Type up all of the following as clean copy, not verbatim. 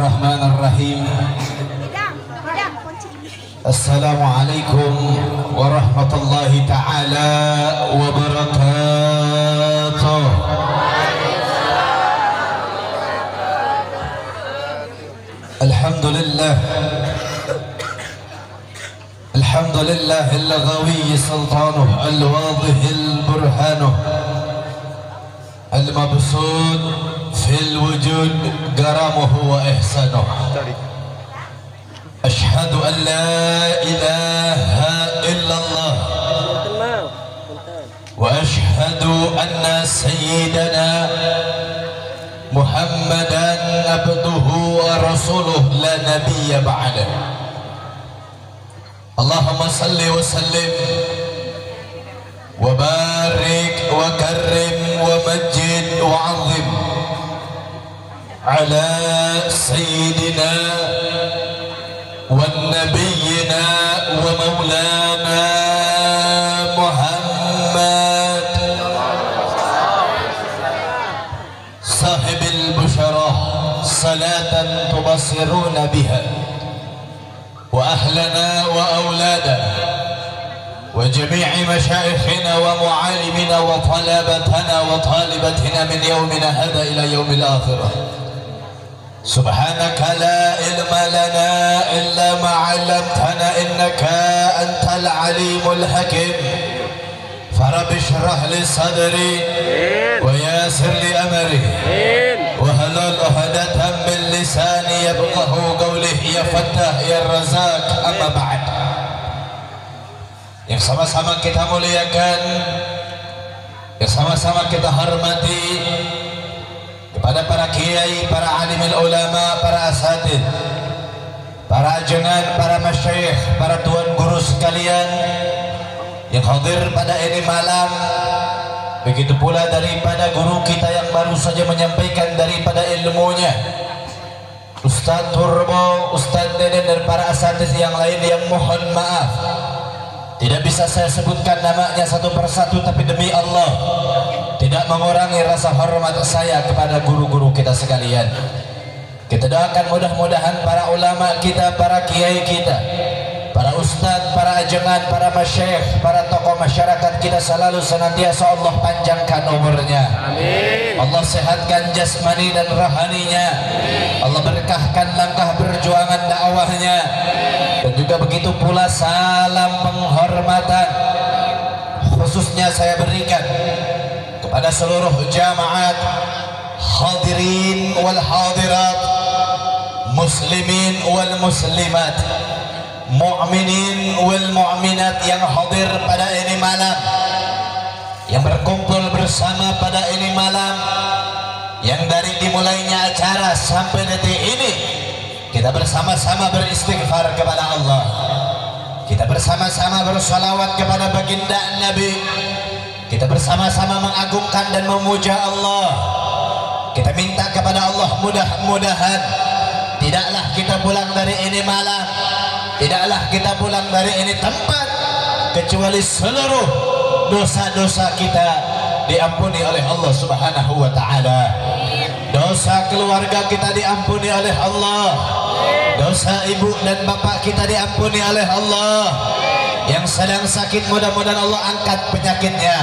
Bismillahirrahmanirrahim. Assalamualaikum warahmatullahi ta'ala wabarakatuh. Alhamdulillah Alhamdulillahil ghawi sultanuh al-wadihil burhanuh al-mabsud fil wujud garamuhu wa ihsanuh. Ashhadu an la ilaha illallah wa ashhadu anna sayyidana Muhammadan abduhu wa rasuluh la nabiyya ba'dah. Allahumma salli wa sallim wa barik wa karrim wa majid wa azim ala sayyidina wa nabiyyina wa maulana Muhammad sahibil busharah salatan tubasiruna biha wa ahlana wa awladana wa jami'i masyayikhina wa mu'alimina wa talabatana wa talibatina min yawmina hada ila yawmil akhirah. Subhanaka la ilma lana illa ma 'allamtana innaka antal alimul hakim. Farabbi shrah li sadri wa yassir li amri wa halul 'uqdatam min lisani yafqahu qawli. Ya Fattah ya Razzaq, amma ba'd. Yang sama-sama kita muliakan, yang sama-sama kita hormati, kepada para kiai, para alimul ulama, para asatid, para ajengan, para masyayikh, para tuan guru sekalian yang hadir pada ini malam, begitu pula daripada guru kita yang baru saja menyampaikan daripada ilmunya, Ustadz Turbo, Ustadz Deden, dan para asatid yang lain yang mohon maaf tidak bisa saya sebutkan namanya satu persatu, tapi demi Allah tidak mengurangi rasa hormat saya kepada guru-guru kita sekalian. Kita doakan mudah-mudahan para ulama kita, para kiai kita, para ustadz, para ajengan, para masyayikh, para tokoh masyarakat kita selalu senantiasa Allah panjangkan umurnya. Amin. Allah sehatkan jasmani dan rohaninya. Allah berkahkan langkah perjuangan dakwahnya. Dan juga begitu pula salam penghormatan khususnya saya berikan kepada seluruh jamaat hadirin wal hadirat, muslimin wal muslimat, mu'minin wal mu'minat yang hadir pada ini malam, yang berkumpul bersama pada ini malam, yang dari dimulainya acara sampai detik ini kita bersama-sama beristighfar kepada Allah, kita bersama-sama bersalawat kepada baginda Nabi, kita bersama-sama mengagungkan dan memuja Allah. Kita minta kepada Allah mudah-mudahan tidaklah kita pulang dari ini malam, tidaklah kita pulang dari ini tempat kecuali seluruh dosa-dosa kita diampuni oleh Allah Subhanahu wa ta'ala. Dosa keluarga kita diampuni oleh Allah, dosa ibu dan bapak kita diampuni oleh Allah. Yang sedang sakit mudah-mudahan Allah angkat penyakitnya,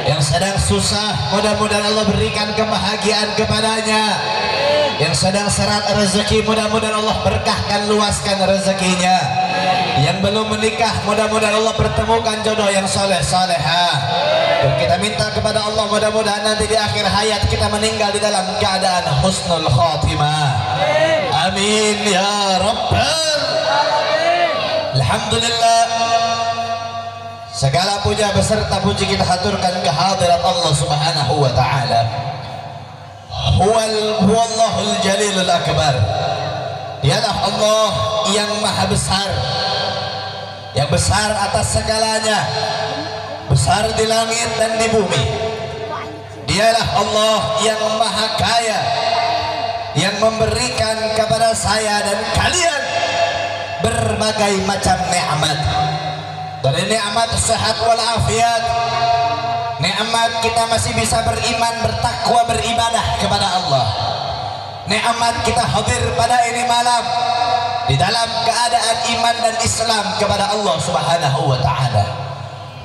yang sedang susah mudah-mudahan Allah berikan kebahagiaan kepadanya, yang sedang seret rezeki mudah-mudahan Allah berkahkan, luaskan rezekinya, yang belum menikah mudah-mudahan Allah pertemukan jodoh yang soleh salehah. Dan kita minta kepada Allah mudah-mudahan nanti di akhir hayat kita meninggal di dalam keadaan husnul khatimah. Amin ya rabbal. Alhamdulillah, segala puja beserta puji kita haturkan kehadirat Allah Subhanahu wa ta'ala. Huwallahul jalilul akbar. Dialah Allah yang maha besar, yang besar atas segalanya, besar di langit dan di bumi. Dialah Allah yang maha kaya, yang memberikan kepada saya dan kalian berbagai macam nikmat. Dari nikmat sehat walafiat, nikmat kita masih bisa beriman, bertakwa, beribadah kepada Allah. nikmat kita hadir pada ini malam di dalam keadaan iman dan Islam kepada Allah Subhanahu wa taala.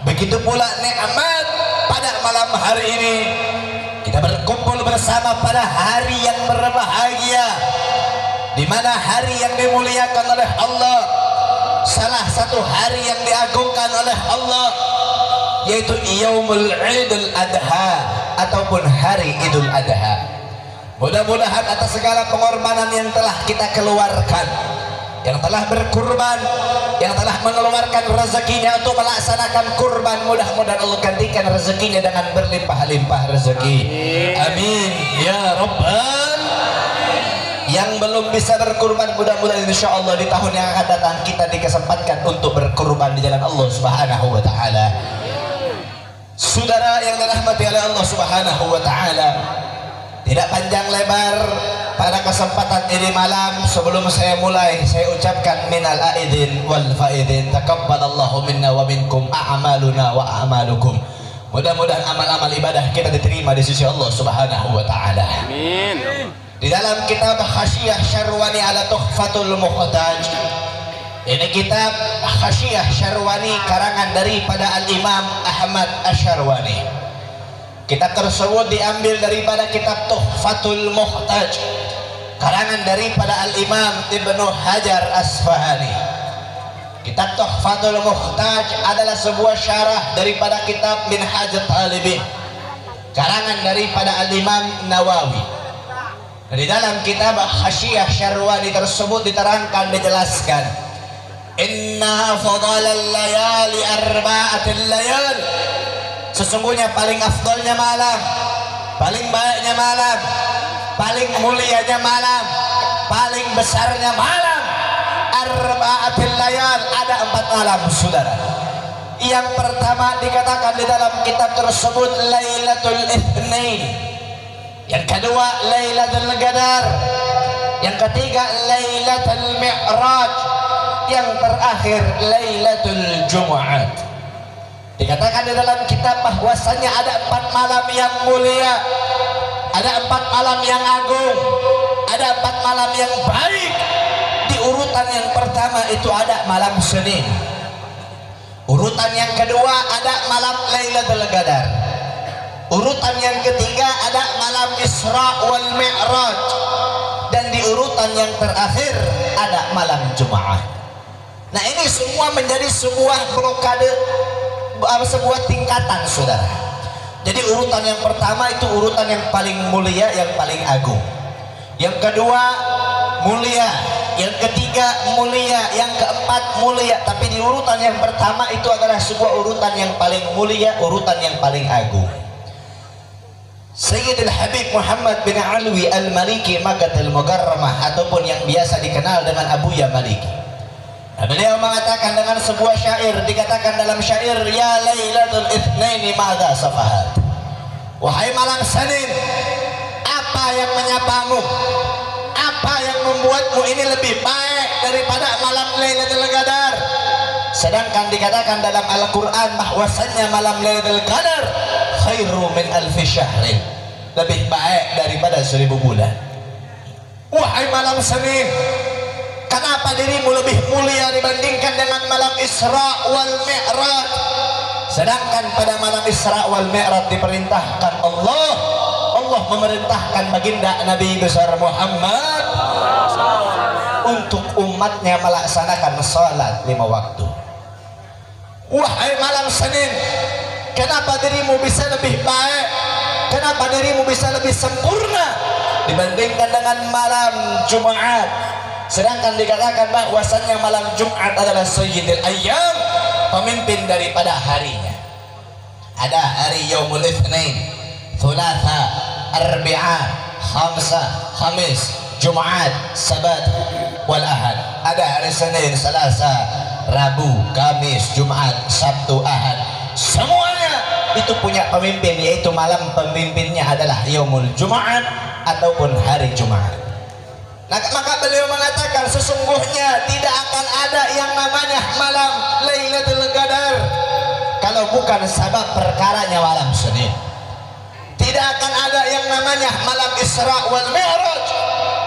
Begitu pula nikmat pada malam hari ini kita berkumpul bersama pada hari yang berbahagia, di mana hari yang dimuliakan oleh Allah, salah satu hari yang diagungkan oleh Allah, yaitu Yaumul Idul Adha ataupun hari Idul Adha. Mudah-mudahan atas segala pengorbanan yang telah kita keluarkan, yang telah berkurban, yang telah mengeluarkan rezekinya untuk melaksanakan kurban, mudah-mudahan Allah gantikan rezekinya dengan berlimpah-limpah rezeki. Amin ya Rabbal. Yang belum bisa berkurban, mudah-mudahan insyaallah di tahun yang akan datang kita dikesempatkan untuk berkurban di jalan Allah Subhanahu wa taala. Saudara yang dirahmati oleh Allah Subhanahu wa taala, tidak panjang lebar pada kesempatan ini malam, sebelum saya mulai saya ucapkan minal aidin wal faidin, taqabbalallahu minna wa minkum a'maluna wa a'malukum. Mudah-mudahan amal-amal ibadah kita diterima di sisi Allah Subhanahu wa taala. Amin. Di dalam kitab Khasyiyah Syarwani ala Tuhfatul Muhtaj, ini kitab Khasyiyah Syarwani karangan daripada Al-Imam Ahmad Asyarwani. Kitab tersebut diambil daripada kitab Tuhfatul Muhtaj karangan daripada Al-Imam Ibnu Hajar Asfahani. Kitab Tuhfatul Muhtaj adalah sebuah syarah daripada kitab Minhajut Talibin karangan daripada Al-Imam Nawawi. Di dalam kitab Khasyiyah Syarwani tersebut diterangkan, dijelaskan, inna fadalal layali arba'atil layal, sesungguhnya paling afdalnya malam, paling baiknya malam, paling mulianya malam, paling besarnya malam, arba'atil layal, ada 4 malam saudara. Yang pertama dikatakan di dalam kitab tersebut Lailatul Itsnain, yang kedua Lailatul Qadar, yang ketiga Lailatul Mi'raj, yang terakhir Lailatul Jumu'at. Dikatakan di dalam kitab bahwasannya ada 4 malam yang mulia, ada 4 malam yang agung, ada 4 malam yang baik. Di urutan yang pertama itu ada malam Senin, urutan yang kedua ada malam Lailatul Qadar, urutan yang ketiga ada malam Isra wal Mi'raj, dan di urutan yang terakhir ada malam Jumat. Nah, ini semua menjadi sebuah blokade, sebuah tingkatan saudara. Jadi urutan yang pertama itu urutan yang paling mulia, yang paling agung. Yang kedua mulia, yang ketiga mulia, yang keempat mulia. Tapi di urutan yang pertama itu adalah sebuah urutan yang paling mulia, urutan yang paling agung. Sayyidul Habib Muhammad bin Alwi Al-Maliki Makkatul Mukarramah, ataupun yang biasa dikenal dengan Abuya Maliki, beliau mengatakan dengan sebuah syair, dikatakan dalam syair, ya Lailatul Itsnaini madza safahat, wahai malam Senin, apa yang menyapamu, apa yang membuatmu ini lebih baik daripada malam Lailatul Qadar? Sedangkan dikatakan dalam Al-Quran bahwasannya malam Lailatul Qadar khairu min alfi syahrin, lebih baik daripada 1000 bulan. Wahai malam Senin, kenapa dirimu lebih mulia dibandingkan dengan malam Isra wal Mi'raj? Sedangkan pada malam Isra wal Mi'raj diperintahkan Allah memerintahkan baginda Nabi besar Muhammad untuk umatnya melaksanakan salat 5 waktu. Wahai malam Senin, kenapa dirimu bisa lebih baik, kenapa dirimu bisa lebih sempurna dibandingkan dengan malam Jumat? Sedangkan dikatakan bahwasannya malam Jumat adalah sayyidul ayyam, pemimpin daripada harinya. Ada hari Yaumul Itsnain, Thulatha, Arbi'a, Khamsa, Khamis, Jumat, Sabat, wal Ahad. Ada hari Senin, Selasa, Rabu, Kamis, Jumat, Sabtu, Ahad. Semuanya itu punya pemimpin, yaitu malam pemimpinnya adalah Yaumul Jumat ataupun hari Jumat. Nah, maka beliau mengatakan sesungguhnya tidak akan ada yang namanya malam Lailatul Qadar kalau bukan sebab perkaranya malam Senin. Tidak akan ada yang namanya malam Isra wal Mi'raj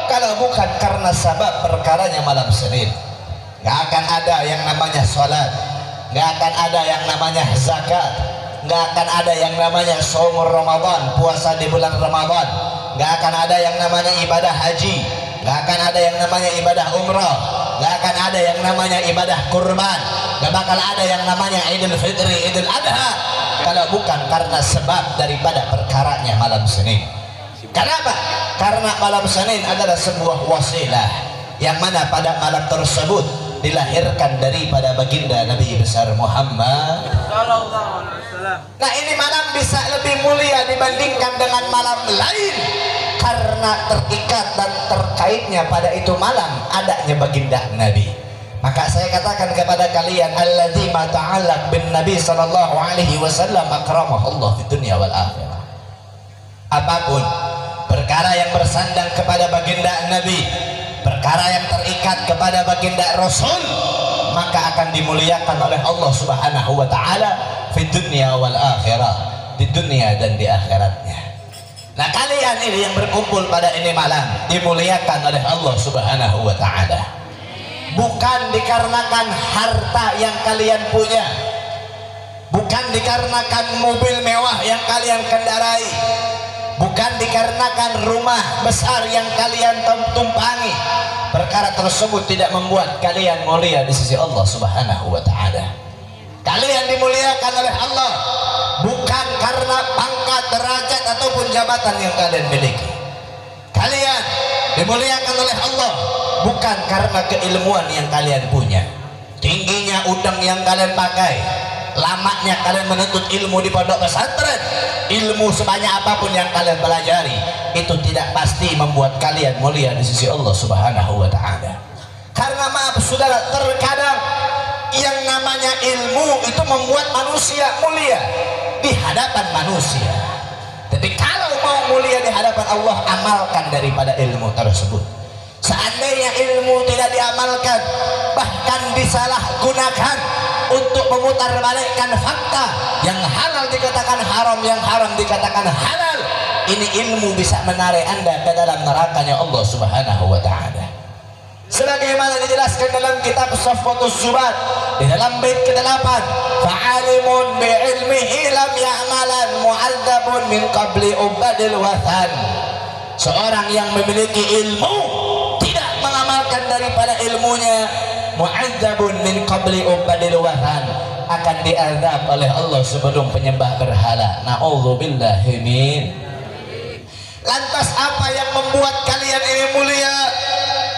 kalau bukan karena sebab perkaranya malam Senin. Nggak akan ada yang namanya sholat, nggak akan ada yang namanya zakat, nggak akan ada yang namanya saumur Ramadan, puasa di bulan Ramadan, nggak akan ada yang namanya ibadah haji, nggak akan ada yang namanya ibadah umrah, nggak akan ada yang namanya ibadah kurban, nggak bakal ada yang namanya Idul Fitri, Idul Adha kalau bukan karena sebab daripada perkaranya malam Senin. Kenapa? Karena malam Senin adalah sebuah wasilah yang mana pada malam tersebut dilahirkan daripada baginda Nabi besar Muhammad. Nah, ini malam bisa lebih mulia dibandingkan dengan malam lain karena terikat dan terkaitnya pada itu malam adanya baginda Nabi. Maka saya katakan kepada kalian, alladzi ma ta'allaq bin Nabi sallallahu alaihi wasallam akramahu Allah di dunia wal akhirah. Apapun perkara yang bersandang kepada baginda Nabi, perkara yang terikat kepada baginda Rasul, maka akan dimuliakan oleh Allah Subhanahu wa taala di dunia wal akhirah, di dunia dan di akhiratnya. Nah, kalian ini yang berkumpul pada ini malam dimuliakan oleh Allah Subhanahu wa taala. Bukan dikarenakan harta yang kalian punya, bukan dikarenakan mobil mewah yang kalian kendarai, bukan dikarenakan rumah besar yang kalian tumpangi. Perkara tersebut tidak membuat kalian mulia di sisi Allah Subhanahu wa taala. Kalian dimuliakan oleh Allah bukan karena pangkat, derajat ataupun jabatan yang kalian miliki. Kalian dimuliakan oleh Allah bukan karena keilmuan yang kalian punya, tingginya udang yang kalian pakai, lamanya kalian menuntut ilmu di pondok pesantren, ilmu sebanyak apapun yang kalian pelajari, itu tidak pasti membuat kalian mulia di sisi Allah Subhanahu wa taala. Karena maaf saudara, terkadang yang namanya ilmu itu membuat manusia mulia di hadapan manusia. Tapi kalau mau mulia di hadapan Allah, amalkan daripada ilmu tersebut. Seandainya ilmu tidak diamalkan, bahkan disalahgunakan untuk memutarbalikkan fakta, yang halal dikatakan haram, yang haram dikatakan halal, ini ilmu bisa menarik Anda ke dalam nerakanya Allah Subhanahu wa taala. Sebagaimana dijelaskan dalam kitab Safwatus Zubat di dalam bait ke-8, fa'alimun bi'ilmihi lam ya'malan mu'adzabun min qabli ubadil wathan. Seorang yang memiliki ilmu tidak mengamalkan daripada ilmunya, mu'adzabun min qabli ubadil wathan, akan diazab oleh Allah sebelum penyembah berhala. Na'udzubillahi min. Lantas apa yang membuat kalian ini mulia?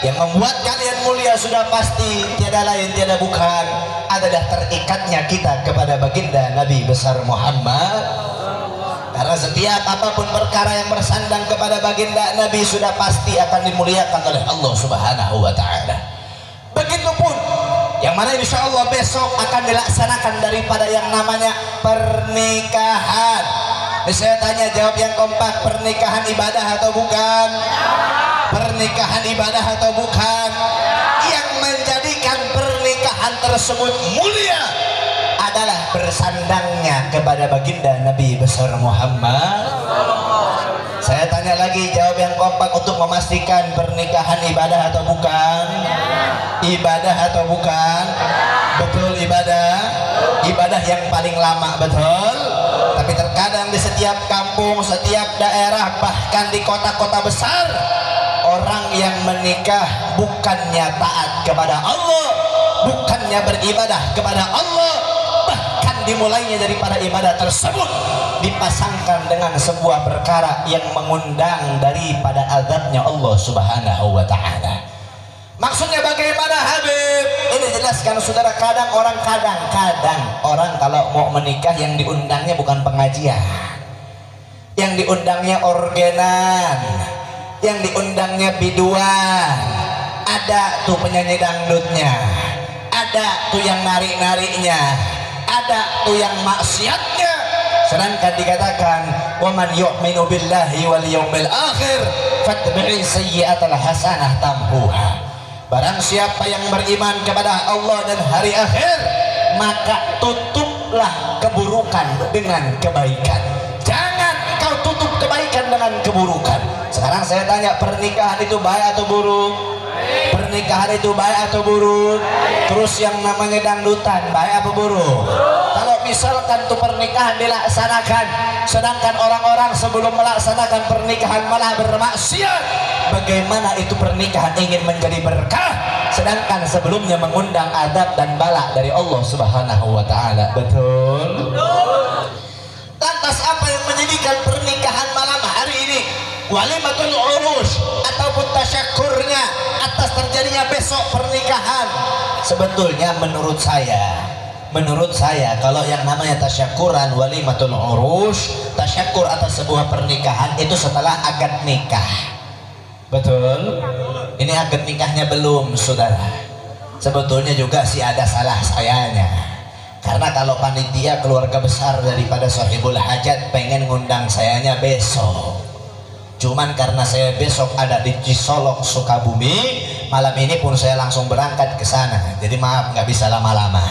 Yang membuat kalian mulia sudah pasti tiada lain tiada bukan adalah terikatnya kita kepada baginda Nabi besar Muhammad. Karena setiap apapun perkara yang bersandang kepada baginda Nabi sudah pasti akan dimuliakan oleh Allah Subhanahu wa taala. Begitupun yang mana insya Allah besok akan dilaksanakan daripada yang namanya pernikahan. Saya tanya jawab yang kompak, pernikahan ibadah atau bukan? Pernikahan ibadah atau bukan? Yang menjadikan pernikahan tersebut mulia adalah bersandangnya kepada baginda Nabi besar Muhammad. Saya tanya lagi, jawab yang kompak untuk memastikan pernikahan ibadah atau bukan? Ibadah atau bukan? Betul ibadah? Ibadah yang paling lama, betul? Tapi terkadang di setiap kampung, setiap daerah, bahkan di kota-kota besar, orang yang menikah bukannya taat kepada Allah, bukannya beribadah kepada Allah, bahkan dimulainya daripada ibadah tersebut dipasangkan dengan sebuah perkara yang mengundang daripada azabnya Allah Subhanahu wa taala. Maksudnya bagaimana Habib? Ini jelaskan saudara, kadang orang kalau mau menikah yang diundangnya bukan pengajian, yang diundangnya orgenan, yang diundangnya biduan, ada tuh penyanyi dangdutnya, ada tuh yang narik-nariknya, ada tuh yang maksiatnya. Sedangkan dikatakan waman yu'minu billahi wal yawmil akhir fatbi'i sayyi'atal hasanah tamhuha. Barang siapa yang beriman kepada Allah dan hari akhir, maka tutuplah keburukan dengan kebaikan. Jangan kau tutup kebaikan dengan keburukan. Sekarang saya tanya, pernikahan itu baik atau buruk? Pernikahan itu baik atau buruk? Terus yang namanya dangdutan baik apa buruk? Kalau misalkan tuh pernikahan dilaksanakan, sedangkan orang-orang sebelum melaksanakan pernikahan malah bermaksiat, bagaimana itu pernikahan ingin menjadi berkah, sedangkan sebelumnya mengundang adab dan bala dari Allah Subhanahu wa Ta'ala? Betul? Lantas apa yang menjadikan pernikahan malam hari ini walimatul urus ataupun tasyakurnya atas terjadinya besok pernikahan? Sebetulnya menurut saya kalau yang namanya tasyakuran walimatul urus, tasyakur atas sebuah pernikahan itu setelah akad nikah. Betul? Ini akad nikahnya belum, saudara. Sebetulnya juga sih ada salah sayanya, karena kalau panitia keluarga besar daripada sahibul hajat pengen ngundang sayanya besok, cuman karena saya besok ada di Cisolok Sukabumi, malam ini pun saya langsung berangkat ke sana, jadi maaf nggak bisa lama-lama.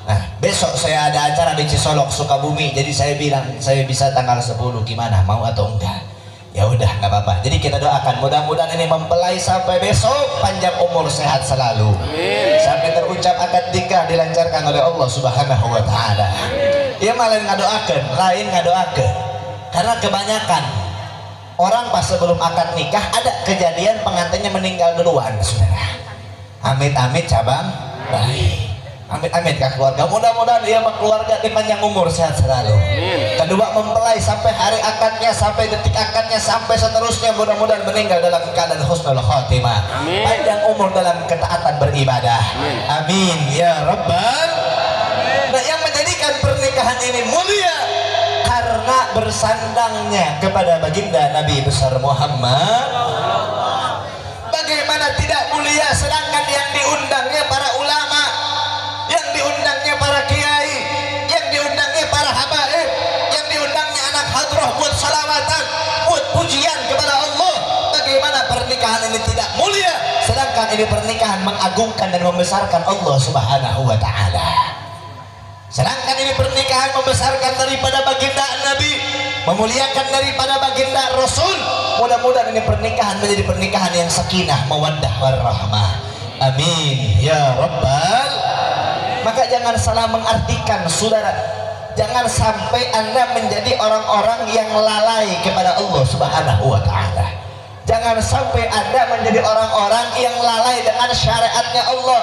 Nah, besok saya ada acara di Cisolok Sukabumi, jadi saya bilang saya bisa tanggal 10, gimana, mau atau enggak? Ya udah, nggak apa-apa. Jadi kita doakan mudah-mudahan ini mempelai sampai besok panjang umur, sehat selalu. Amin. Sampai terucap akad nikah dilancarkan oleh Allah Subhanahu wa Ta'ala. Ya malah ngadoakan, lain ngadoakan. Karena kebanyakan orang pas sebelum akad nikah ada kejadian pengantinnya meninggal duluan, saudara. Amit-amit cabang bayi. Amit-amit kah keluarga, mudah-mudahan dia keluarga dipanjang umur, sehat selalu. Kedua, mempelai sampai hari akadnya, sampai detik akadnya, sampai seterusnya mudah-mudahan meninggal dalam keadaan husnul khotimah, panjang umur dalam ketaatan beribadah. Amin ya rabbal. Nah, yang menjadikan pernikahan ini mulia karena bersandangnya kepada baginda Nabi besar Muhammad. Bagaimana tidak mulia, sedangkan yang diundangnya para ulama, yang diundangnya para kiai, yang diundangnya para habaib, yang diundangnya anak hadrah buat salawatan, buat pujian kepada Allah. Bagaimana pernikahan ini tidak mulia, sedangkan ini pernikahan mengagungkan dan membesarkan Allah Subhanahu wa Ta'ala. Sedangkan ini pernikahan membesarkan daripada baginda Nabi, memuliakan daripada baginda Rasul. Mudah-mudahan ini pernikahan menjadi pernikahan yang sakinah, mawaddah, warahmah. Amin ya rabbal. Maka jangan salah mengartikan, saudara. Jangan sampai Anda menjadi orang-orang yang lalai kepada Allah Subhanahu wa Ta'ala. Jangan sampai Anda menjadi orang-orang yang lalai dengan syariatnya Allah.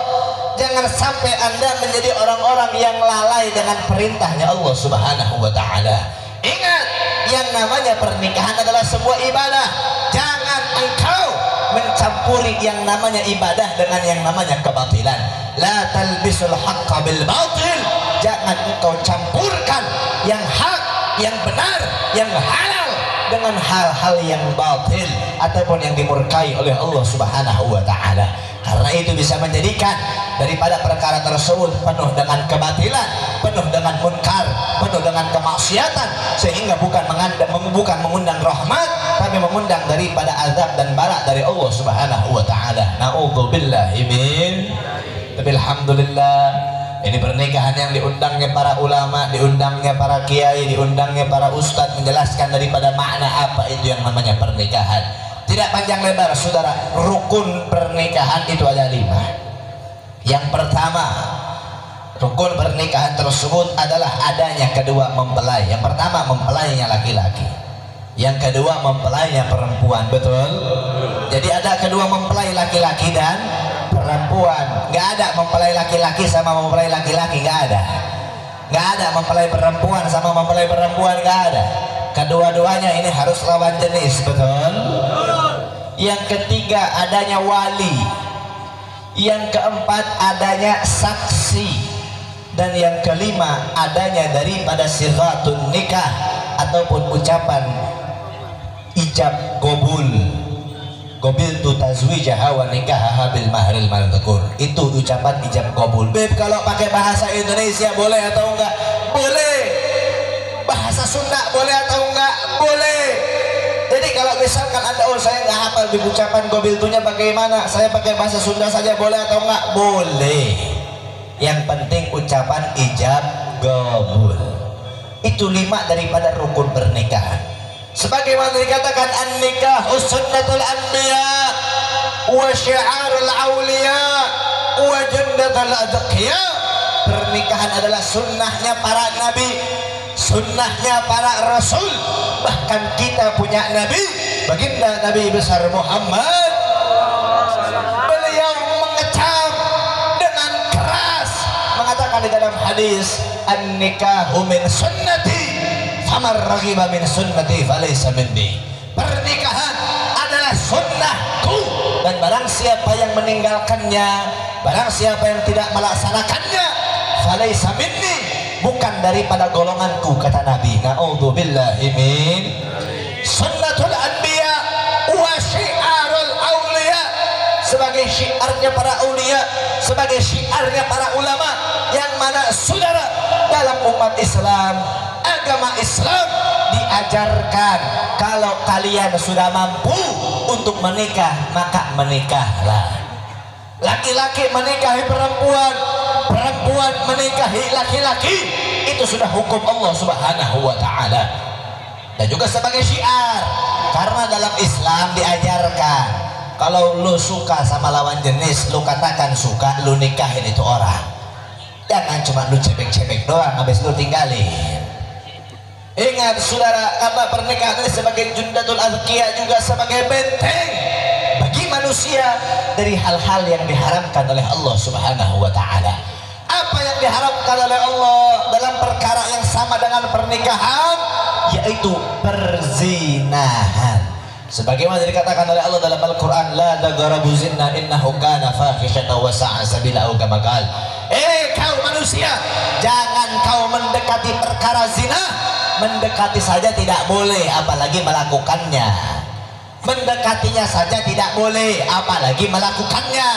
Jangan sampai Anda menjadi orang-orang yang lalai dengan perintahnya Allah Subhanahu wa Ta'ala. Ingat, yang namanya pernikahan adalah sebuah ibadah. Jangan engkau mencampuri yang namanya ibadah dengan yang namanya kebatilan. La talbisul haqqa bil batil. Jangan engkau campurkan yang hak, yang benar, yang halal dengan hal-hal yang batil ataupun yang dimurkai oleh Allah Subhanahu wa Ta'ala. Karena itu bisa menjadikan daripada perkara tersebut penuh dengan kebatilan, penuh dengan munkar, penuh dengan kemaksiatan, sehingga bukan mengundang rahmat, tapi mengundang daripada azab dan bala dari Allah Subhanahu wa Ta'ala. Na'udzubillahi min. Tapi alhamdulillah, ini pernikahan yang diundangnya para ulama, diundangnya para kiai, diundangnya para ustadz, menjelaskan daripada makna apa itu yang namanya pernikahan. Tidak panjang lebar, saudara. Rukun pernikahan itu ada 5. Yang pertama, rukun pernikahan tersebut adalah adanya kedua mempelai. Yang pertama, mempelainya laki-laki. Yang kedua, mempelainya perempuan. Betul? Jadi ada kedua mempelai, laki-laki dan perempuan. Nggak ada mempelai laki-laki sama mempelai laki-laki, nggak ada. Nggak ada mempelai perempuan sama mempelai perempuan, nggak ada. Kedua-duanya ini harus lawan jenis. Betul? Yang ketiga, adanya wali. Yang keempat, adanya saksi. Dan yang kelima, adanya daripada sighatun nikah ataupun ucapan ijab gobul. Qabiltu tazwijaha wa nikahaha bil mahril madhkur. Itu ucapan ijab qabul. Beb, kalau pakai bahasa Indonesia boleh atau enggak? Boleh. Bahasa Sunda boleh atau enggak? Boleh. Jadi kalau misalkan Anda, oh saya enggak hafal di ucapan qabiltunya bagaimana, saya pakai bahasa Sunda saja boleh atau enggak? Boleh. Yang penting ucapan ijab qabul. Itu 5 daripada rukun pernikahan. sebagaimana dikatakan an-nikahu sunnatul anbiya wa syi'arul auliya wa jannatul adqiya. Pernikahan adalah sunnahnya para nabi, sunnahnya para rasul. Bahkan kita punya nabi, baginda Nabi besar Muhammad. Beliau mengecam dengan keras, mengatakan di dalam hadis, an-nikahu min sunnati faman raghiba min sunnati falaysa minni. Pernikahan adalah sunnahku, dan barang siapa yang meninggalkannya, barang siapa yang tidak melaksanakannya, falaysa minni, bukan daripada golonganku, kata Nabi. Na'udzubillahi min. Sunnatul anbiya wa syiarul auliya, sebagai syiarnya para aulia, sebagai syiarnya para ulama, yang mana saudara dalam umat Islam, agama Islam diajarkan kalau kalian sudah mampu untuk menikah, maka menikahlah. Laki-laki menikahi perempuan, perempuan menikahi laki-laki, itu sudah hukum Allah Subhanahu wa ta'ala. Dan juga sebagai syiar, karena dalam Islam diajarkan kalau lu suka sama lawan jenis, lu katakan suka, lu nikahin itu orang. Jangan cuma lu cebek-cebek doang habis lu tinggalin. Ingat saudara, karena pernikahan ini sebagai jundatul azkiya, juga sebagai benteng bagi manusia dari hal-hal yang diharamkan oleh Allah Subhanahu wa ta'ala. Apa yang diharamkan oleh Allah dalam perkara yang sama dengan pernikahan, yaitu perzinahan. Sebagaimana dikatakan oleh Allah dalam Al-Quran, la taqrabu zina innahu kana fahisyatan wa sa'a sabila, kama qala. Kau manusia, jangan kau mendekati perkara zina. Mendekati saja tidak boleh, apalagi melakukannya. Mendekatinya saja tidak boleh, apalagi melakukannya.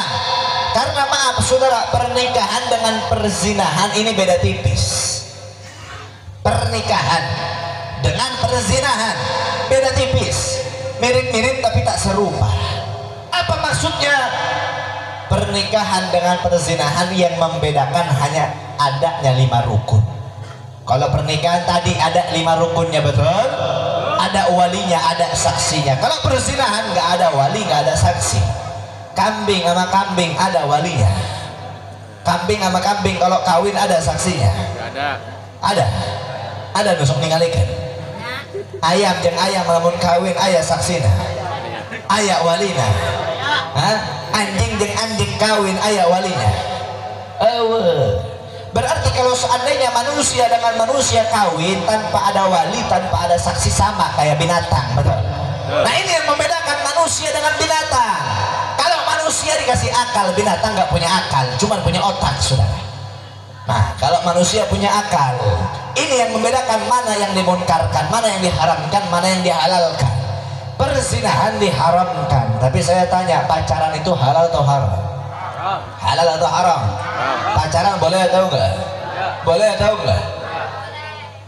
Karena maaf saudara, pernikahan dengan perzinahan ini beda tipis. Pernikahan dengan perzinahan beda tipis, mirip-mirip tapi tak serupa. Apa maksudnya? Pernikahan dengan perzinahan yang membedakan hanya adanya 5 rukun. Kalau pernikahan tadi ada 5 rukunnya, betul? Ada walinya, ada saksinya. Kalau perzinahan nggak ada wali, nggak ada saksi. Kambing sama kambing ada walinya. Kambing sama kambing kalau kawin ada saksinya. Ada nusuk ninggalikan. Ayam jeung ayam lamun kawin ayah saksina, ayah walina. Anjing jeung anjing kawin ayah walinya. Berarti kalau seandainya manusia dengan manusia kawin tanpa ada wali, tanpa ada saksi, sama kayak binatang, betul? Nah ini yang membedakan manusia dengan binatang. Kalau manusia dikasih akal, binatang nggak punya akal, cuma punya otak, saudara. Nah kalau manusia punya akal, ini yang membedakan mana yang dimunkarkan, mana yang diharamkan, mana yang dihalalkan. Perzinahan diharamkan, tapi saya tanya, pacaran itu halal atau haram? Halal atau haram? Pacaran boleh atau enggak? Boleh atau enggak?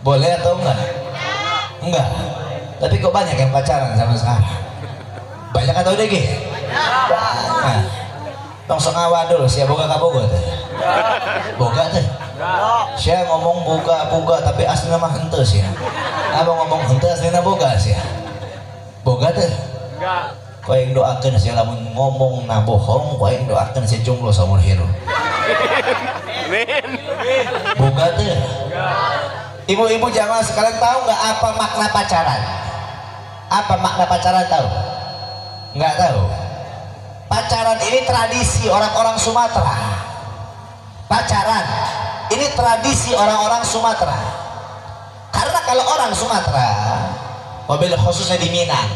Boleh atau enggak? Enggak. Tapi kok banyak yang pacaran sama sekarang? Banyak atau dege? Banyak. Tong sok ngawadul, sia boga ka boga teh. Boga teh. Sia ngomong boga tapi aslinya mah henteu sia. Abang ngomong henteu aslinya boga sia. Boga teh. Enggak. Kau yang doakan sih lamun ngomong na bohong, kau yang doakan sih jomblo seumur hidup. Boga tuh. Ibu-ibu jamaah sekalian tahu nggak apa makna pacaran? Apa makna pacaran tahu? Nggak tahu. Pacaran ini tradisi orang-orang Sumatera. Pacaran ini tradisi orang-orang Sumatera. Karena kalau orang Sumatera, mobil khususnya di Minang,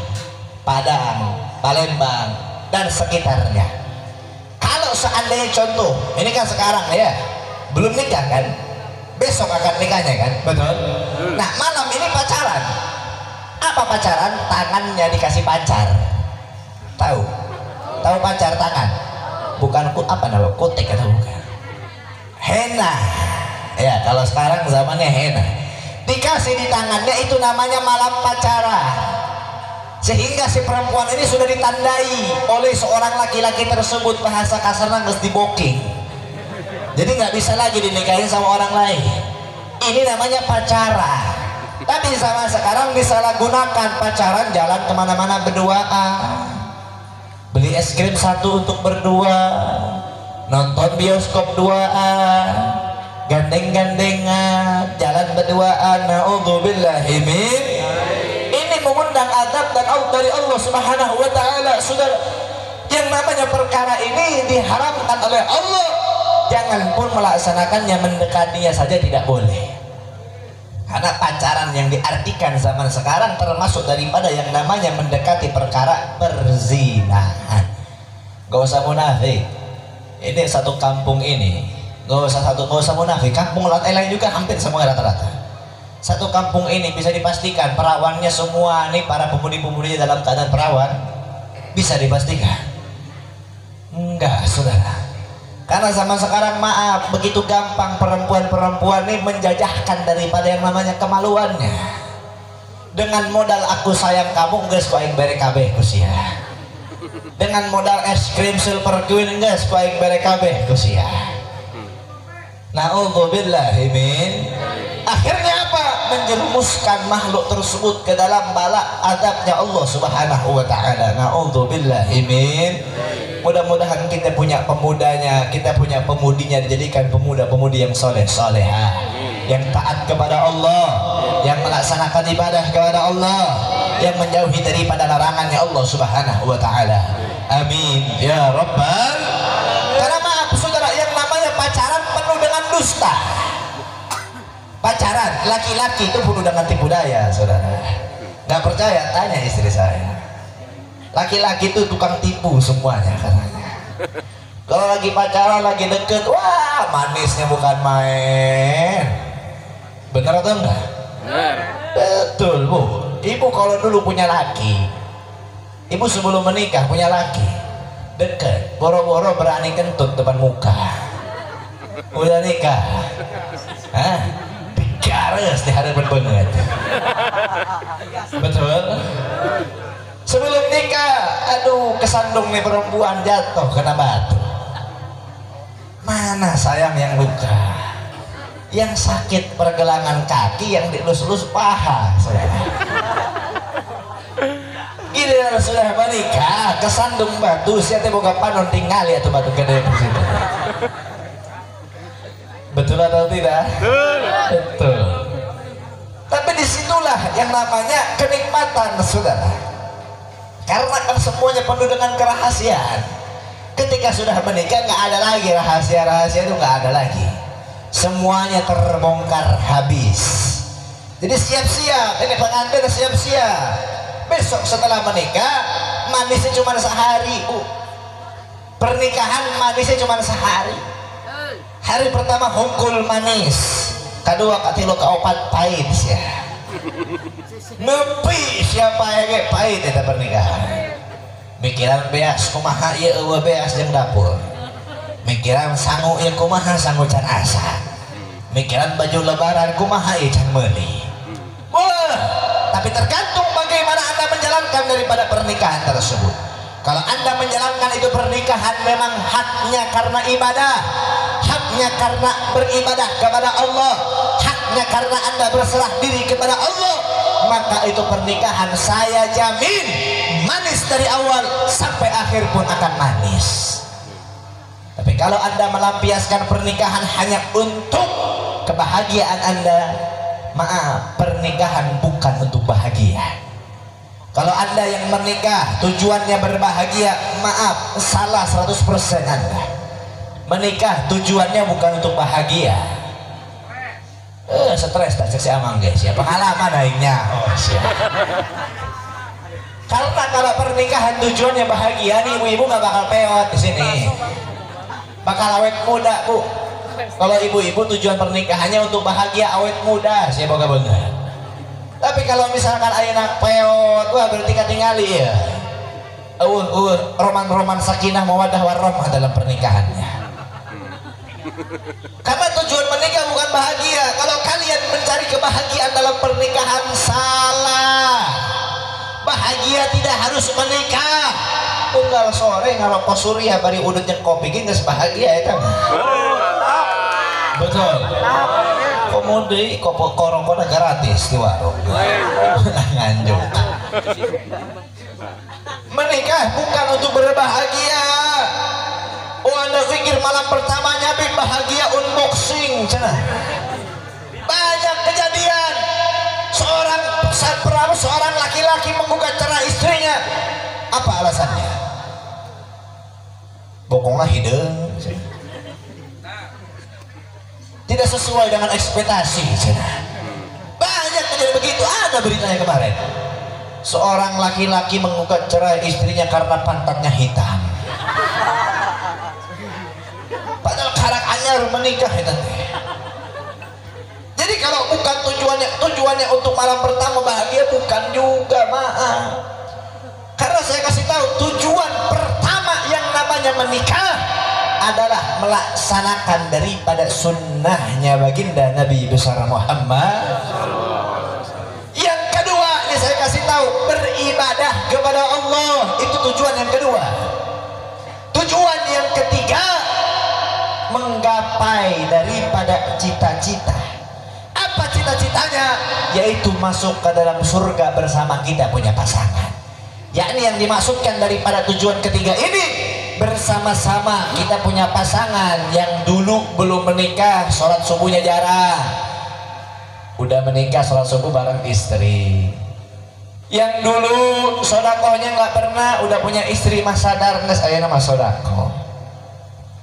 Padang, Palembang dan sekitarnya, kalau seandainya contoh ini kan sekarang ya belum nikah kan, besok akan nikahnya kan, betul? Nah malam ini pacaran. Apa pacaran? Tangannya dikasih pacar. Tahu pacar tangan? Bukan apa namanya, kutek atau bukan? Henna. Ya kalau sekarang zamannya henna, dikasih di tangannya, itu namanya malam pacaran. Sehingga si perempuan ini sudah ditandai oleh seorang laki-laki tersebut, bahasa kasarnya harus diboking. Jadi nggak bisa lagi dinikahin sama orang lain. Ini namanya pacaran. Tapi sama sekarang disalahgunakan, pacaran jalan kemana-mana berduaan, beli es krim satu untuk berdua, nonton bioskop duaan, gandeng-gandengan, jalan berduaan. Na'udzubillahi min. Ini mengundang adab dan dari Allah Subhanahu wa taala. Saudara, yang namanya perkara ini diharamkan oleh Allah. Jangan pun melaksanakannya, mendekatinya saja tidak boleh. Karena pacaran yang diartikan zaman sekarang termasuk daripada yang namanya mendekati perkara perzinahan. Gak usah munafik. Ini satu kampung ini, gak usah munafik. Kampung lain juga hampir semua rata-rata. Satu kampung ini bisa dipastikan perawannya semua nih, para pemudi-pemudi dalam keadaan perawan, bisa dipastikan. Enggak, saudara. Karena zaman sekarang maaf, begitu gampang perempuan-perempuan ini menjajahkan daripada yang namanya kemaluannya. Dengan modal aku sayang kamu, geus ku aing bere kabeh kusia. Dengan modal es krim Silver Queen, geus ku aing bere kabeh kusia. Na'udzubillahi min. Akhirnya apa? Menjerumuskan makhluk tersebut ke dalam bala adabnya Allah Subhanahu wa taala. Na'udzubillahi min. Mudah-mudahan kita punya pemudanya, kita punya pemudinya, dijadikan pemuda-pemudi yang soleh soleha, yang taat kepada Allah, yang melaksanakan ibadah kepada Allah, yang menjauhi daripada larangannya Allah Subhanahu wa taala. Amin ya rabbal. Karena maaf saudara, yang namanya pacaran penuh dengan dusta. Pacaran laki-laki itu penuh dengan tipu daya, saudara. Nggak percaya, tanya istri saya. Laki-laki itu tukang tipu semuanya katanya. Kalau lagi pacaran, lagi deket, wah manisnya bukan main. Bener atau enggak? Bener. Betul bu. Ibu kalau dulu punya laki, ibu sebelum menikah punya laki, deket, boro-boro berani kentut depan muka. Udah nikah, hah? Digares di hadapan banget. Betul. Sebelum nikah, aduh kesandung nih perempuan, jatuh kena batu. Mana sayang yang luka, yang sakit pergelangan kaki, yang dielus-elus paha, saudara. Giliran sudah menikah, kesandung batu, siapa boga panon tinggal ya tuh batu gede di situ. Betul atau tidak? Betul. Tapi disitulah yang namanya kenikmatan, saudara. Karena kan semuanya penuh dengan kerahasiaan. Ketika sudah menikah nggak ada lagi rahasia-rahasia, itu nggak ada lagi. Semuanya terbongkar habis. Jadi siap-siap, ini pengantin siap-siap. Besok setelah menikah manisnya cuma sehari. Pernikahan manisnya cuma sehari. Hari pertama hungkul manis, kedua katilu keopat pahit ya. Nepi siapa yang pahit itu pernikahan. Mikiran beas kumaha ieu eueuh beas jeung dapur. Mikiran sangu ieu kumaha sangu can asa. Mikiran baju lebaran kumaha ieu can meuli. Wah, tapi tergantung bagaimana Anda menjalankan daripada pernikahan tersebut. Kalau Anda menjalankan itu pernikahan memang haknya karena ibadah, haknya karena beribadah kepada Allah, haknya karena Anda berserah diri kepada Allah, maka itu pernikahan saya jamin manis dari awal sampai akhir pun akan manis. Tapi kalau Anda melampiaskan pernikahan hanya untuk kebahagiaan Anda, maaf, pernikahan bukan untuk bahagia. Kalau Anda yang menikah tujuannya berbahagia, maaf, salah 100% Anda. Menikah tujuannya bukan untuk bahagia. Stres tak cek si Amang guys ya, pengalaman aingnya. Oh siap. Karena kalau pernikahan tujuannya bahagia nih, ibu-ibu nggak bakal peot di sini. Bakal awet muda bu. Kalau ibu-ibu tujuan pernikahannya untuk bahagia, awet muda, saya boga banget. Tapi kalau misalkan ayeuna peot, wah berarti katingali ya. Roman-roman sakinah mawaddah warahmah dalam pernikahannya. Karena tujuan menikah bukan bahagia. Kalau kalian mencari kebahagiaan dalam pernikahan, salah. Bahagia tidak harus menikah. Unggal sore ngarokok surya bari udut jeung kopi ge geus bahagia eta. Betul. komode korong-korong gratis di warung nganjuk. Menikah bukan untuk berbahagia. Oh, Anda pikir malam pertamanya bahagia unboxing cenah. Banyak kejadian seorang laki-laki menggugat cerai istrinya. Apa alasannya? Bokonglah hideung, tidak sesuai dengan ekspektasi. Banyak kejadian begitu. Ada beritanya kemarin, seorang laki-laki menggugat cerai istrinya karena pantatnya hitam. Padahal karak anyar menikah itu. Jadi kalau bukan tujuannya untuk malam pertama bahagia, bukan juga, maaf. Karena saya kasih tahu, tujuan pertama yang namanya menikah adalah melaksanakan daripada sunnahnya baginda Nabi besar Muhammad. Yang kedua, ini saya kasih tahu, beribadah kepada Allah. Itu tujuan yang kedua. Tujuan yang ketiga, menggapai daripada cita-cita. Apa cita-citanya? Yaitu masuk ke dalam surga bersama kita punya pasangan. Yakni yang dimaksudkan daripada tujuan ketiga ini, bersama-sama kita punya pasangan. Yang dulu belum menikah, sholat subuhnya jarang, udah menikah sholat subuh bareng istri. Yang dulu sodakohnya nggak pernah, udah punya istri mah sadar nges aya nama sodako.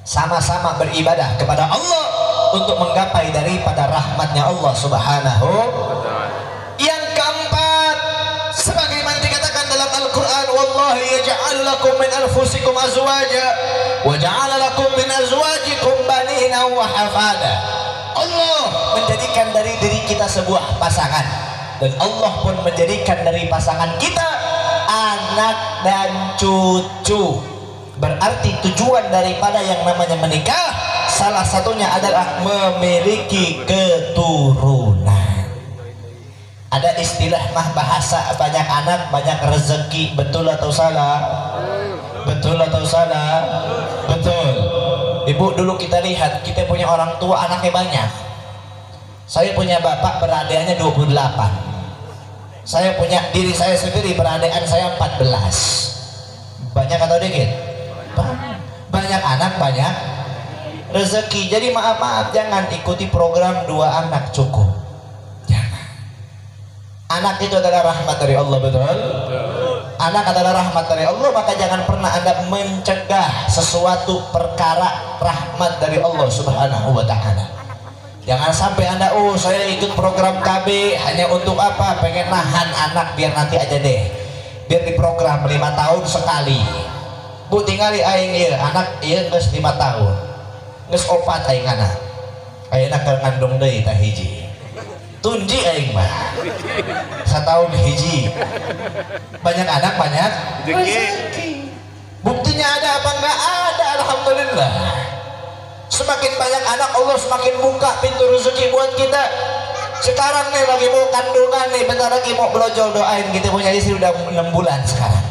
Sama-sama beribadah kepada Allah untuk menggapai daripada rahmatnya Allah subhanahu. Yang keempat, sebagaimana dikatakan dalam Al-Quran, wallahi yaj'al lakum min anfusikum azwaja wa ja'ala lakum min azwajikum banina wa hafada. Allah menjadikan dari diri kita sebuah pasangan, dan Allah pun menjadikan dari pasangan kita anak dan cucu. Berarti tujuan daripada yang namanya menikah salah satunya adalah memiliki keturunan. Ada istilah mah bahasa, banyak anak banyak rezeki. Betul atau salah? Betul atau salah? Betul. Ibu, dulu kita lihat, kita punya orang tua anaknya banyak. Saya punya bapak beradiknya 28. Saya punya diri saya sendiri beradekan saya 14. Banyak atau dikit? Banyak anak banyak rezeki. Jadi maaf jangan ikuti program 2 anak cukup. Jangan. Anak itu adalah rahmat dari Allah, betul? Anak adalah rahmat dari Allah, maka jangan pernah Anda mencegah sesuatu perkara rahmat dari Allah subhanahu wa ta'ala. Jangan sampai Anda, oh saya ikut program KB hanya untuk apa? Pengen nahan anak biar nanti aja deh, biar diprogram 5 tahun sekali. Bu tinggali aing ieu anak ieu geus 5 tahun. Geus 4 aing anak. Ayeuna keur ngandung deui tah hiji. Tunji aing mah. Satahun hiji. Banyak anak banyak rezeki. Buktinya ada apa enggak ada? Alhamdulillah. Semakin banyak anak Allah semakin buka pintu rezeki buat kita. Sekarang nih lagi mau kandungan nih, bentar lagi mau brojol, doain kita punya istri udah 6 bulan sekarang.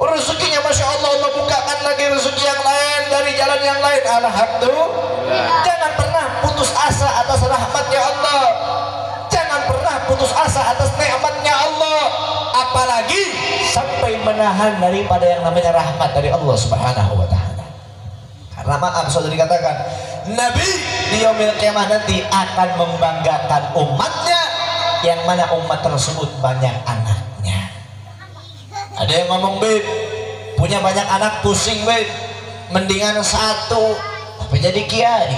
Rezekinya Masya Allah, Allah bukakan lagi rezeki yang lain dari jalan yang lain. Alhamdulillah. Jangan pernah putus asa atas rahmatnya Allah. Jangan pernah putus asa atas nikmatnya Allah. Apalagi sampai menahan daripada yang namanya rahmat dari Allah subhanahu wa ta'ala. Karena maaf sudah dikatakan, Nabi di yaumil qiyamah nanti akan membanggakan umatnya, yang mana umat tersebut banyak anaknya. Ada yang ngomong, Beb, punya banyak anak pusing, Beb, mendingan 1 tapi jadi kiai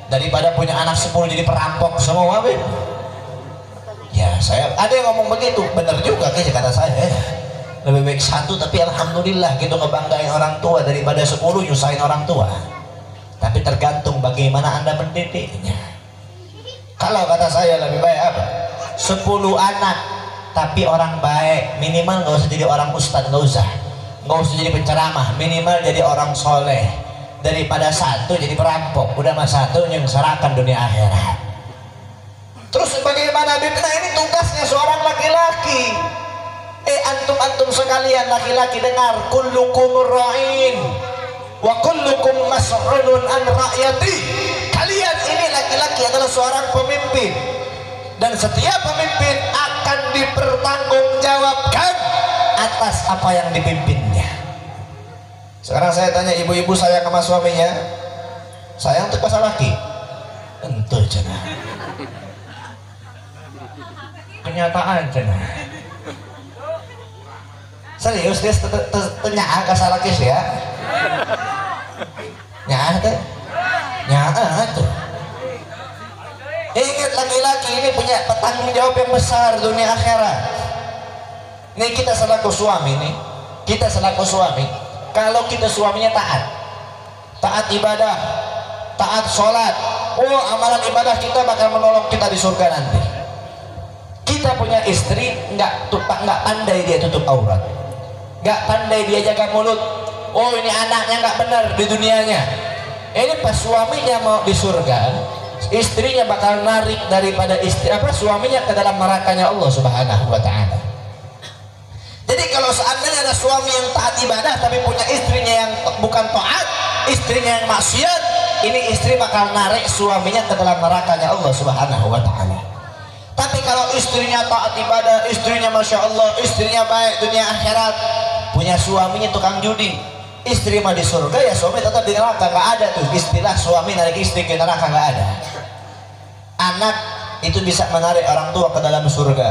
daripada punya anak 10 jadi perampok semua, Beb. Ya saya ada yang ngomong begitu, bener juga kayaknya kata saya. Lebih baik 1 tapi alhamdulillah gitu ngebanggain orang tua daripada 10 nyusahin orang tua. Tapi tergantung bagaimana Anda mendidiknya. Kalau kata saya lebih baik apa? 10 anak tapi orang baik, minimal nggak usah jadi orang ustadz, nggak usah jadi penceramah, minimal jadi orang soleh, daripada 1 jadi perampok. Udah mas 1 yang serahkan dunia akhirat. Terus bagaimana Bib? Nah ini tugasnya seorang laki-laki. Antum sekalian laki-laki dengar, kullukum ra'in wa kullukum mas'ulun an ra'yati. Kalian ini laki-laki laki-laki adalah seorang pemimpin, dan setiap pemimpin akan dipertanggungjawabkan atas apa yang dipimpinnya. Sekarang saya tanya, ibu-ibu sayang sama suaminya? Sayang tuh pasal laki? Entuh cenah. Kenyataan cenah. Serius dia tanya ke salaki sih ya? Nyaah tuh, nyaah tuh. Ingat, laki-laki ini punya tanggung jawab yang besar dunia akhirat. Nih kita selaku suami nih, kita selaku suami, kalau kita suaminya taat ibadah, taat sholat, oh amalan ibadah kita bakal menolong kita di surga nanti. Kita punya istri nggak pandai dia tutup aurat, nggak pandai dia jaga mulut, oh ini anaknya nggak benar di dunianya. Ini pas suaminya mau di surga, istrinya bakal narik daripada suaminya ke dalam nerakanya Allah Subhanahu wa Ta'ala. Jadi kalau seandainya ada suami yang taat ibadah tapi punya istrinya yang bukan taat, istrinya yang maksiat, ini istri bakal narik suaminya ke dalam nerakanya Allah Subhanahu wa Ta'ala. Tapi kalau istrinya taat ibadah, istrinya Masya Allah, istrinya baik dunia akhirat, punya suaminya tukang judi, istri mah di surga, ya suami tetap di neraka. Nggak ada tuh istilah suami narik istri ke neraka, nggak ada. Anak itu bisa menarik orang tua ke dalam surga,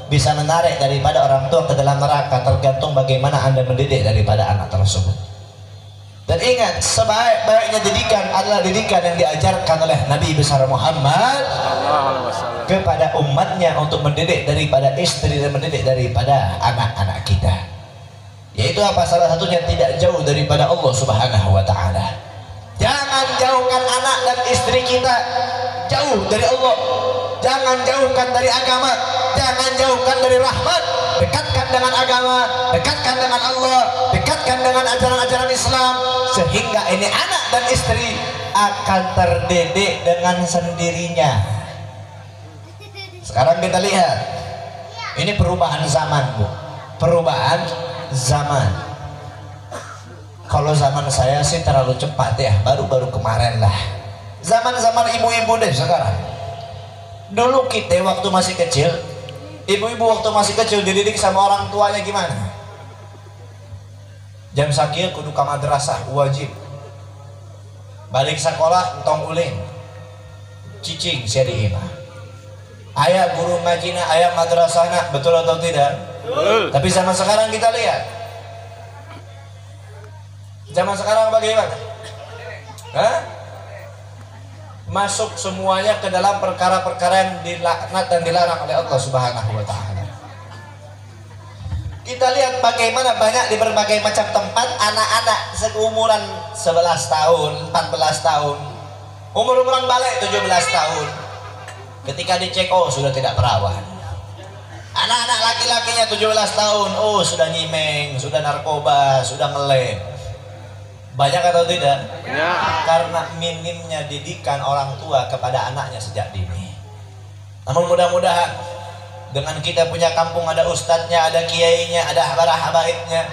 bisa menarik daripada orang tua ke dalam neraka, tergantung bagaimana Anda mendidik daripada anak tersebut. Dan ingat, sebaik-baiknya didikan adalah didikan yang diajarkan oleh Nabi besar Muhammad kepada umatnya untuk mendidik daripada istri dan mendidik daripada anak-anak kita. Yaitu apa? Salah satunya tidak jauh daripada Allah Subhanahu wa Ta'ala. Jangan jauhkan anak dan istri kita jauh dari Allah. Jangan jauhkan dari agama, jangan jauhkan dari rahmat. Dekatkan dengan agama, dekatkan dengan Allah, dekatkan dengan ajaran-ajaran Islam, sehingga ini anak dan istri akan terdidik dengan sendirinya. Sekarang kita lihat, ini perubahan zaman, Bu. Perubahan zaman. Kalau zaman saya sih terlalu cepat ya, baru-baru kemarin lah. Zaman-zaman ibu-ibu deh sekarang. Dulu kita waktu masih kecil, ibu-ibu waktu masih kecil dididik sama orang tuanya gimana? Jam sakit kudu ka madrasah wajib. Balik sekolah entong uling. Cicing sia di imah. Aya guru ngajina, aya madrasahna, betul atau tidak? Betul. Tapi zaman sekarang kita lihat. Zaman sekarang bagaimana? Hah? Masuk semuanya ke dalam perkara-perkara yang dilaknat dan dilarang oleh Allah Subhanahu wa Ta'ala. Kita lihat bagaimana banyak di berbagai macam tempat anak-anak seumuran 11 tahun, 14 tahun, umur-umuran balik 17 tahun, ketika dicek, oh sudah tidak perawan. Anak-anak laki-lakinya 17 tahun, oh sudah nyimeng, sudah narkoba, sudah ngelem. Banyak atau tidak? Ya. Karena minimnya didikan orang tua kepada anaknya sejak dini. Namun mudah-mudahan dengan kita punya kampung ada ustadznya, ada kiainya, ada habaib-habaibnya,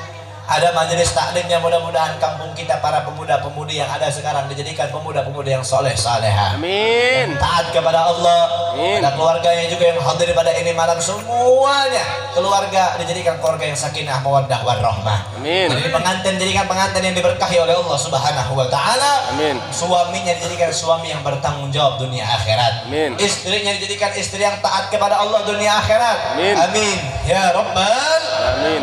ada majelis taklimnya, mudah-mudahan kampung kita para pemuda-pemudi yang ada sekarang dijadikan pemuda-pemudi yang soleh-saleha. Amin. Taat kepada Allah. Amin. Ada keluarganya juga yang hadir pada ini malam, semuanya keluarga dijadikan keluarga yang sakinah, mawaddah, warahmah. Amin. Jadi pengantin jadikan pengantin yang diberkahi oleh Allah Subhanahu wa Ta'ala. Amin. Suaminya dijadikan suami yang bertanggung jawab dunia akhirat. Amin. Istrinya dijadikan istri yang taat kepada Allah dunia akhirat. Amin. Amin. Ya Rabbal. Amin.